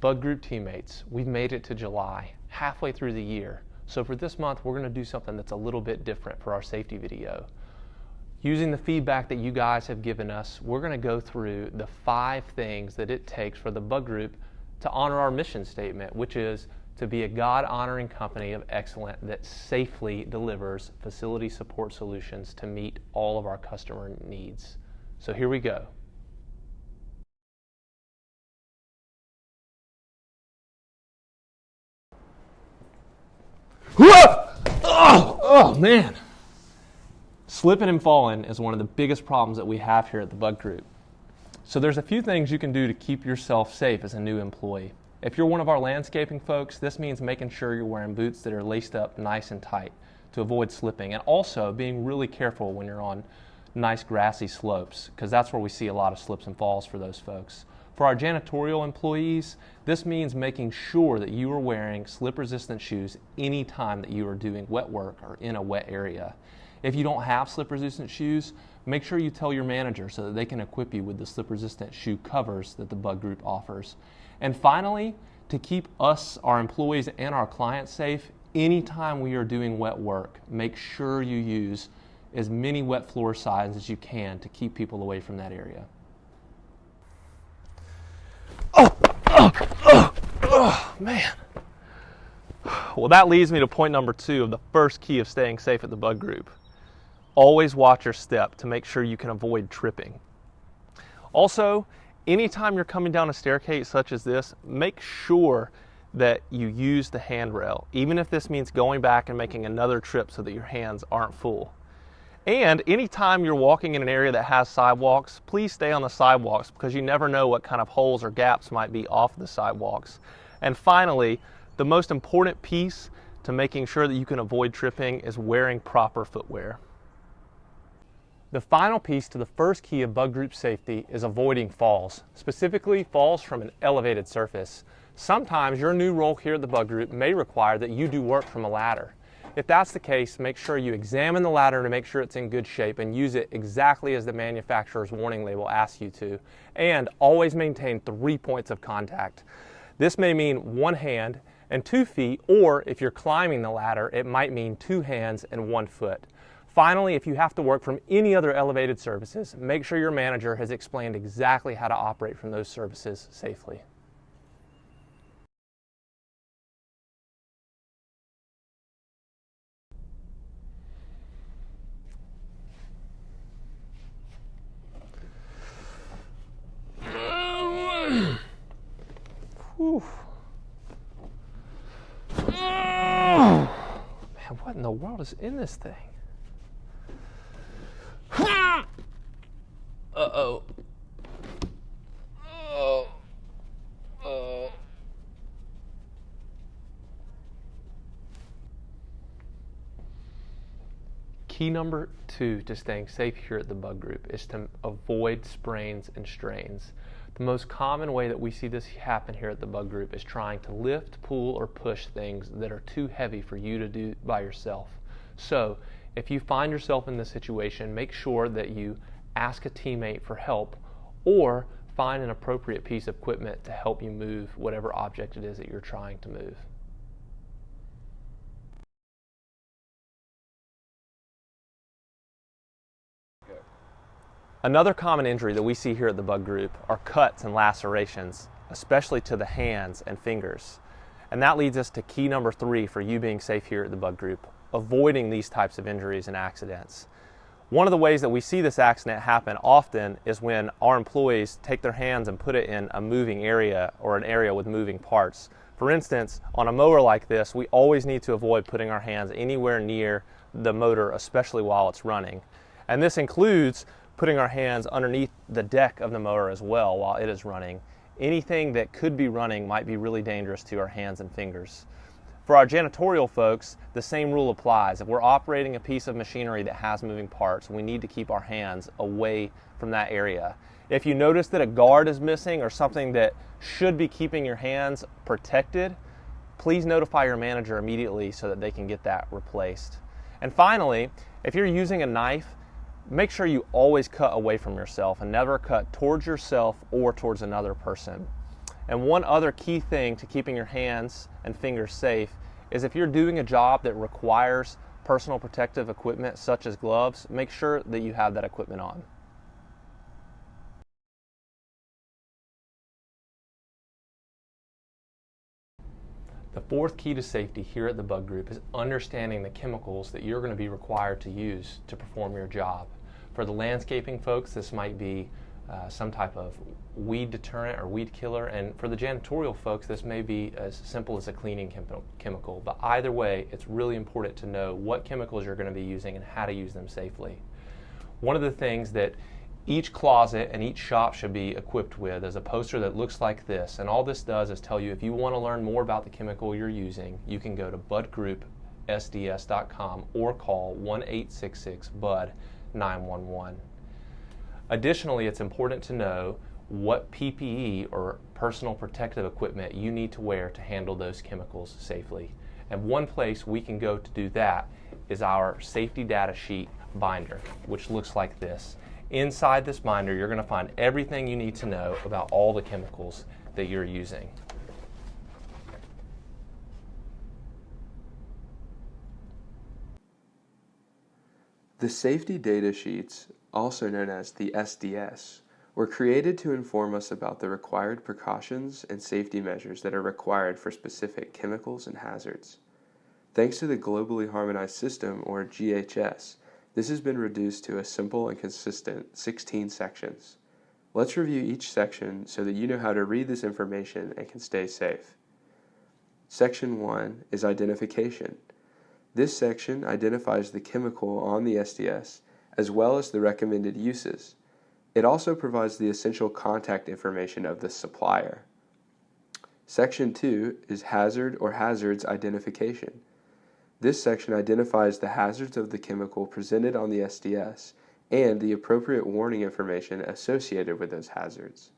Bug Group teammates, we've made it to July, halfway through the year. So for this month, we're going to do something that's a little bit different for our safety video. Using the feedback that you guys have given us, we're going to go through the 5 things that it takes for the Bug Group to honor our mission statement, which is to be a God-honoring company of excellence that safely delivers facility support solutions to meet all of our customer needs. So here we go. Oh man. Slipping and falling is one of the biggest problems that we have here at the Bug Group. So there's a few things you can do to keep yourself safe as a new employee. If you're one of our landscaping folks, this means making sure you're wearing boots that are laced up nice and tight to avoid slipping, and also being really careful when you're on nice grassy slopes, because that's where we see a lot of slips and falls for those folks. For our janitorial employees, this means making sure that you are wearing slip-resistant shoes anytime that you are doing wet work or in a wet area. If you don't have slip-resistant shoes, make sure you tell your manager so that they can equip you with the slip-resistant shoe covers that the Bug Group offers. And finally, to keep us, our employees, and our clients safe, anytime we are doing wet work, make sure you use as many wet floor signs as you can to keep people away from that area. Oh, man. Well, that leads me to point number 2 of the first key of staying safe at the Bug Group. Always watch your step to make sure you can avoid tripping. Also, anytime you're coming down a staircase such as this, make sure that you use the handrail, even if this means going back and making another trip so that your hands aren't full. And anytime you're walking in an area that has sidewalks, please stay on the sidewalks, because you never know what kind of holes or gaps might be off the sidewalks. And finally, the most important piece to making sure that you can avoid tripping is wearing proper footwear. The final piece to the first key of Bug Group safety is avoiding falls, specifically falls from an elevated surface. Sometimes your new role here at the Bug Group may require that you do work from a ladder. If that's the case, make sure you examine the ladder to make sure it's in good shape and use it exactly as the manufacturer's warning label asks you to. And always maintain 3 points of contact. This may mean 1 hand and 2 feet, or if you're climbing the ladder, it might mean 2 hands and 1 foot. Finally, if you have to work from any other elevated surfaces, make sure your manager has explained exactly how to operate from those surfaces safely. Whew. Man, what in the world is in this thing? Uh-oh. Key number 2 to staying safe here at the Bug Group is to avoid sprains and strains. The most common way that we see this happen here at the Bug Group is trying to lift, pull, or push things that are too heavy for you to do by yourself. So, if you find yourself in this situation, make sure that you ask a teammate for help, or find an appropriate piece of equipment to help you move whatever object it is that you're trying to move. Another common injury that we see here at the Bug Group are cuts and lacerations, especially to the hands and fingers. And that leads us to key number 3 for you being safe here at the Bug Group: avoiding these types of injuries and accidents. One of the ways that we see this accident happen often is when our employees take their hands and put it in a moving area or an area with moving parts. For instance, on a mower like this, we always need to avoid putting our hands anywhere near the motor, especially while it's running. And this includes putting our hands underneath the deck of the mower as well while it is running. Anything that could be running might be really dangerous to our hands and fingers. For our janitorial folks, the same rule applies. If we're operating a piece of machinery that has moving parts, we need to keep our hands away from that area. If you notice that a guard is missing or something that should be keeping your hands protected, please notify your manager immediately so that they can get that replaced. And finally, if you're using a knife, make sure you always cut away from yourself and never cut towards yourself or towards another person. And one other key thing to keeping your hands and fingers safe is if you're doing a job that requires personal protective equipment such as gloves, make sure that you have that equipment on. The fourth key to safety here at the Bug Group is understanding the chemicals that you're going to be required to use to perform your job. For the landscaping folks, this might be some type of weed deterrent or weed killer, and for the janitorial folks, this may be as simple as a cleaning chemical. But either way, it's really important to know what chemicals you're going to be using and how to use them safely. One of the things that each closet and each shop should be equipped with is a poster that looks like this, and all this does is tell you if you want to learn more about the chemical you're using, you can go to budgroupsds.com or call 1-866-BUD-911. Additionally, it's important to know what PPE or personal protective equipment you need to wear to handle those chemicals safely. And one place we can go to do that is our safety data sheet binder, which looks like this. Inside this binder, you're going to find everything you need to know about all the chemicals that you're using. The safety data sheets, also known as the SDS, were created to inform us about the required precautions and safety measures that are required for specific chemicals and hazards. Thanks to the Globally Harmonized System, or GHS, this has been reduced to a simple and consistent 16 sections. Let's review each section so that you know how to read this information and can stay safe. Section 1 is identification. This section identifies the chemical on the SDS as well as the recommended uses. It also provides the essential contact information of the supplier. Section 2 is hazard or hazards identification. This section identifies the hazards of the chemical presented on the SDS and the appropriate warning information associated with those hazards.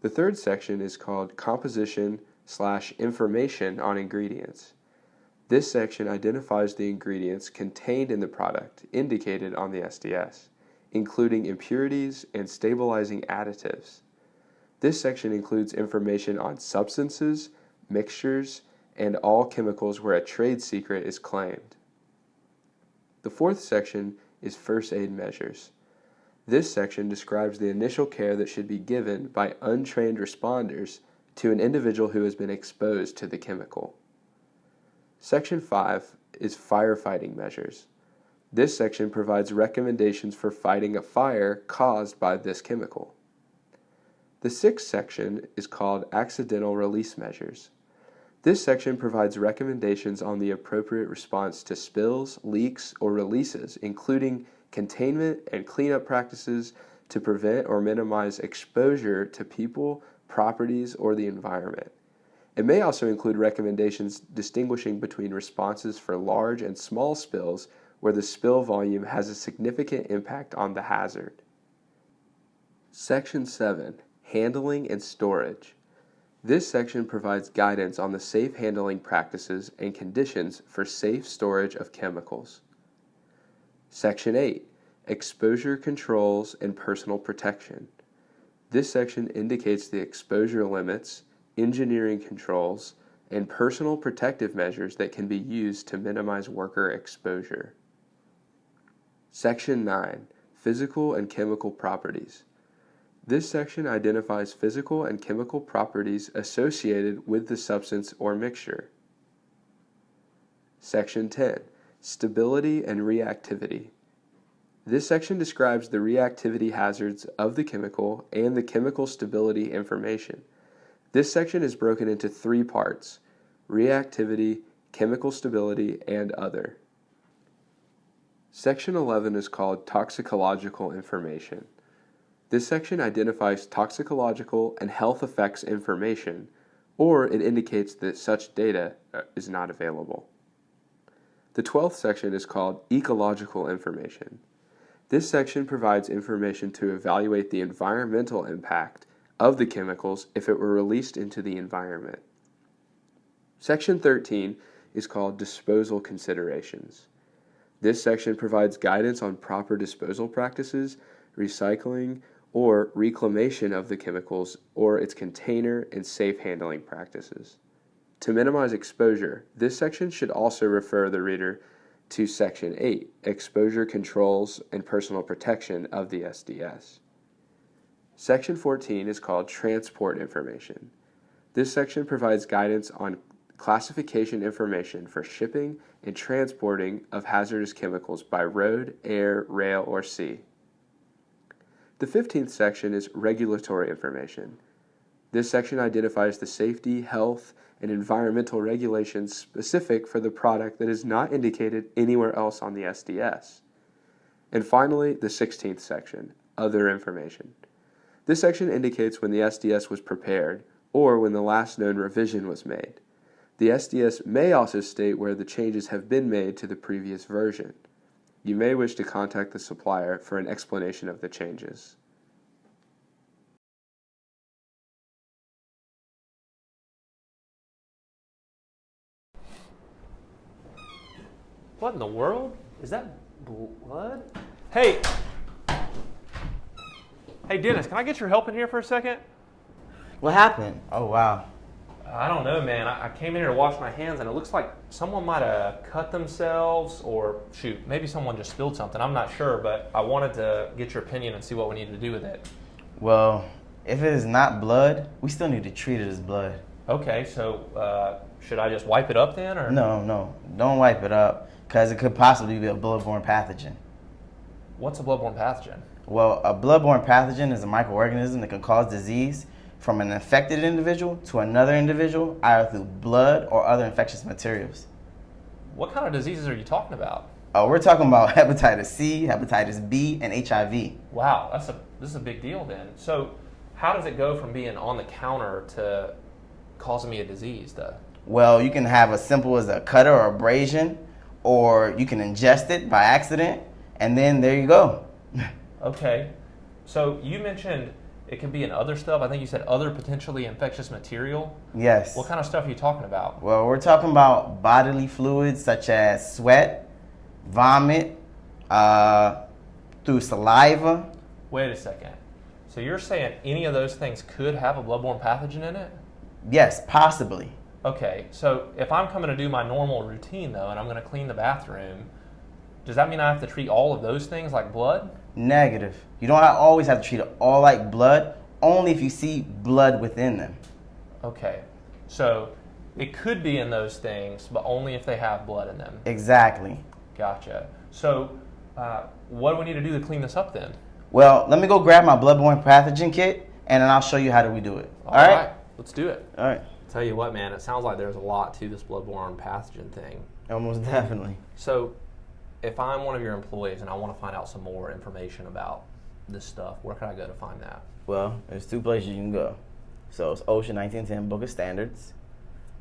The third section is called composition/information on ingredients. This section identifies the ingredients contained in the product indicated on the SDS, including impurities and stabilizing additives. This section includes information on substances, mixtures, and all chemicals where a trade secret is claimed. The fourth section is first aid measures. This section describes the initial care that should be given by untrained responders to an individual who has been exposed to the chemical. Section 5 is firefighting measures. This section provides recommendations for fighting a fire caused by this chemical. The sixth section is called accidental release measures. This section provides recommendations on the appropriate response to spills, leaks, or releases, including containment and cleanup practices to prevent or minimize exposure to people, properties, or the environment. It may also include recommendations distinguishing between responses for large and small spills where the spill volume has a significant impact on the hazard. Section 7, handling and storage. This section provides guidance on the safe handling practices and conditions for safe storage of chemicals. Section 8, exposure controls and personal protection. This section indicates the exposure limits, engineering controls, and personal protective measures that can be used to minimize worker exposure. Section 9, physical and chemical properties. This section identifies physical and chemical properties associated with the substance or mixture. Section 10, stability and reactivity. This section describes the reactivity hazards of the chemical and the chemical stability information. This section is broken into 3 parts: reactivity, chemical stability, and other. Section 11 is called toxicological information. This section identifies toxicological and health effects information, or it indicates that such data is not available. The 12th section is called ecological information. This section provides information to evaluate the environmental impact of the chemicals if it were released into the environment. Section 13 is called disposal considerations. This section provides guidance on proper disposal practices, recycling, or reclamation of the chemicals or its container and safe handling practices. To minimize exposure, this section should also refer the reader to Section 8, Exposure Controls and Personal Protection of the SDS. Section 14 is called Transport Information. This section provides guidance on classification information for shipping and transporting of hazardous chemicals by road, air, rail, or sea. The 15th section is Regulatory Information. This section identifies the safety, health, and environmental regulations specific for the product that is not indicated anywhere else on the SDS. And finally, the 16th section, Other Information. This section indicates when the SDS was prepared or when the last known revision was made. The SDS may also state where the changes have been made to the previous version. You may wish to contact the supplier for an explanation of the changes. What in the world? Is that blood? Hey! Hey, Dennis, can I get your help in here for a second? What happened? Oh, wow. I don't know, man. I came in here to wash my hands, and it looks like someone might have cut themselves, or shoot, maybe someone just spilled something. I'm not sure, but I wanted to get your opinion and see what we need to do with it. Well, if it is not blood, we still need to treat it as blood. Okay, so should I just wipe it up then, or? No, don't wipe it up, because it could possibly be a bloodborne pathogen. What's a bloodborne pathogen? Well, a bloodborne pathogen is a microorganism that can cause disease from an infected individual to another individual, either through blood or other infectious materials. What kind of diseases are you talking about? We're talking about hepatitis C, hepatitis B, and HIV. Wow, this is a big deal then. So how does it go from being on the counter to causing me a disease, though? Well, you can have as simple as a cut or abrasion, or you can ingest it by accident, and then there you go. Okay, so you mentioned it can be in other stuff. I think you said other potentially infectious material. Yes. What kind of stuff are you talking about? Well, we're talking about bodily fluids such as sweat, vomit, through saliva. Wait a second. So you're saying any of those things could have a bloodborne pathogen in it? Yes, possibly. Okay, so if I'm coming to do my normal routine, though, and I'm going to clean the bathroom, does that mean I have to treat all of those things like blood? Negative. You don't always have to treat it all like blood, only if you see blood within them. Okay, so it could be in those things, but only if they have blood in them. Exactly. Gotcha. So what do we need to do to clean this up then? Well, let me go grab my bloodborne pathogen kit, and then I'll show you how do we do it. All right, let's do it. All right. Tell you what, man, it sounds like there's a lot to this bloodborne pathogen thing. Almost definitely. So if I'm one of your employees and I want to find out some more information about this stuff, where can I go to find that? Well, there's two places you can go. So it's OSHA 1910 Book of Standards,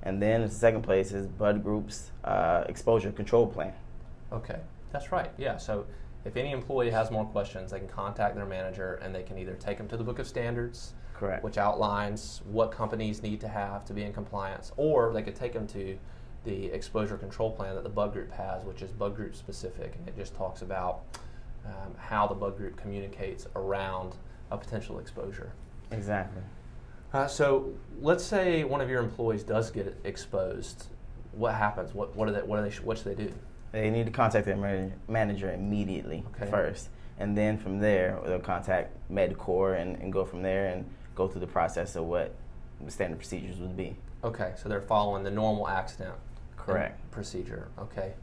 and then the second place is Bud Group's Exposure Control Plan. Okay, that's right. Yeah, so if any employee has more questions, they can contact their manager, and they can either take them to the Book of Standards, Correct. which outlines what companies need to have to be in compliance, or they could take them to the exposure control plan that the Bud Group has, which is Bud Group specific, and it just talks about how the Bud Group communicates around a potential exposure. Exactly. So let's say one of your employees does get exposed. What happens? What should they do? They need to contact their manager immediately first, and then from there they'll contact MedCorps and go from there and go through the process of what the standard procedures would be. Okay, so they're following the normal accident procedure. Okay.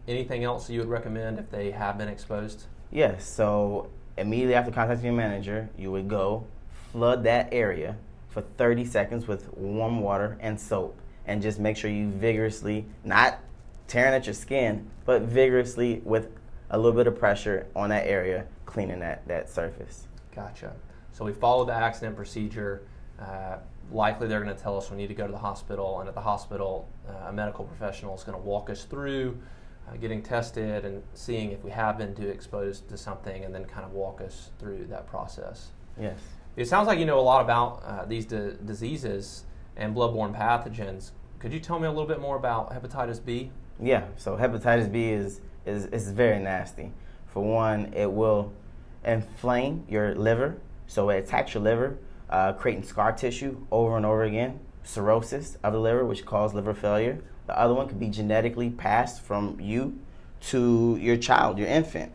Anything else you would recommend if they have been exposed? Yes. So immediately after contacting your manager, you would go flood that area for 30 seconds with warm water and soap, and just make sure you vigorously, not tearing at your skin, but vigorously with a little bit of pressure on that area, cleaning that surface. Gotcha. So we followed the accident procedure. Likely they're going to tell us we need to go to the hospital, and at the hospital, a medical professional is going to walk us through getting tested and seeing if we have been exposed to something, and then kind of walk us through that process. Yes. It sounds like you know a lot about these diseases and bloodborne pathogens. Could you tell me a little bit more about hepatitis B? Yeah, so hepatitis B is very nasty. For one, it will inflame your liver, so it attacks your liver, creating scar tissue over and over again, cirrhosis of the liver, which causes liver failure. The other one could be genetically passed from you to your child, your infant.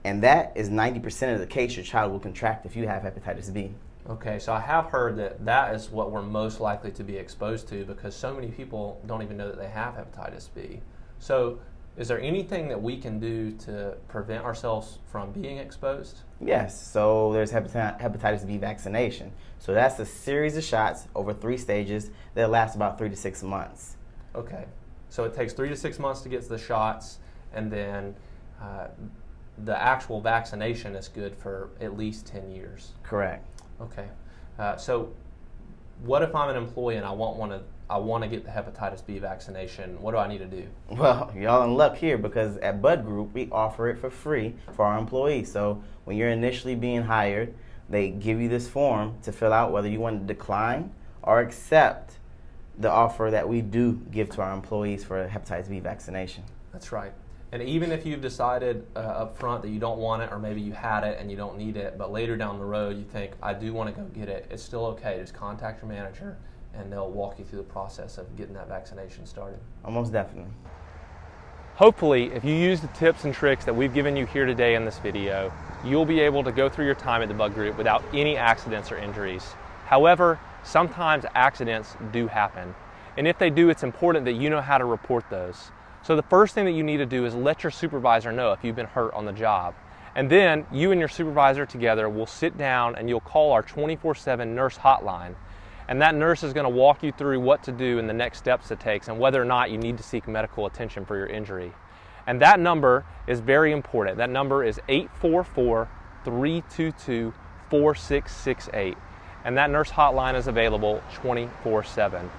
And that is 90% of the case your child will contract if you have hepatitis B. Okay, so I have heard that that is what we're most likely to be exposed to because so many people don't even know that they have hepatitis B. So is there anything that we can do to prevent ourselves from being exposed? Yes, so there's hepatitis B vaccination. So that's a series of shots over 3 stages that lasts about 3 to 6 months. Okay, so it takes 3 to 6 months to get the shots, and then the actual vaccination is good for at least 10 years. Correct. Okay, so what if I'm an employee and I want to get the hepatitis B vaccination? What do I need to do? Well, y'all in luck here because at Bud Group, we offer it for free for our employees. So when you're initially being hired, they give you this form to fill out whether you want to decline or accept the offer that we do give to our employees for a hepatitis B vaccination. That's right. And even if you've decided up front that you don't want it, or maybe you had it and you don't need it, but later down the road you think, I do want to go get it, it's still okay. Just contact your manager and they'll walk you through the process of getting that vaccination started. Almost definitely. Hopefully, if you use the tips and tricks that we've given you here today in this video, you'll be able to go through your time at the Bud Group without any accidents or injuries. However, sometimes accidents do happen. And if they do, it's important that you know how to report those. So the first thing that you need to do is let your supervisor know if you've been hurt on the job. And then you and your supervisor together will sit down and you'll call our 24/7 nurse hotline. And that nurse is going to walk you through what to do and the next steps it takes and whether or not you need to seek medical attention for your injury. And that number is very important. That number is 844-322-4668. And that nurse hotline is available 24/7.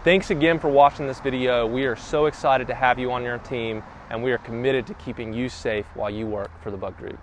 Thanks again for watching this video. We are so excited to have you on your team, and we are committed to keeping you safe while you work for the Bud Group.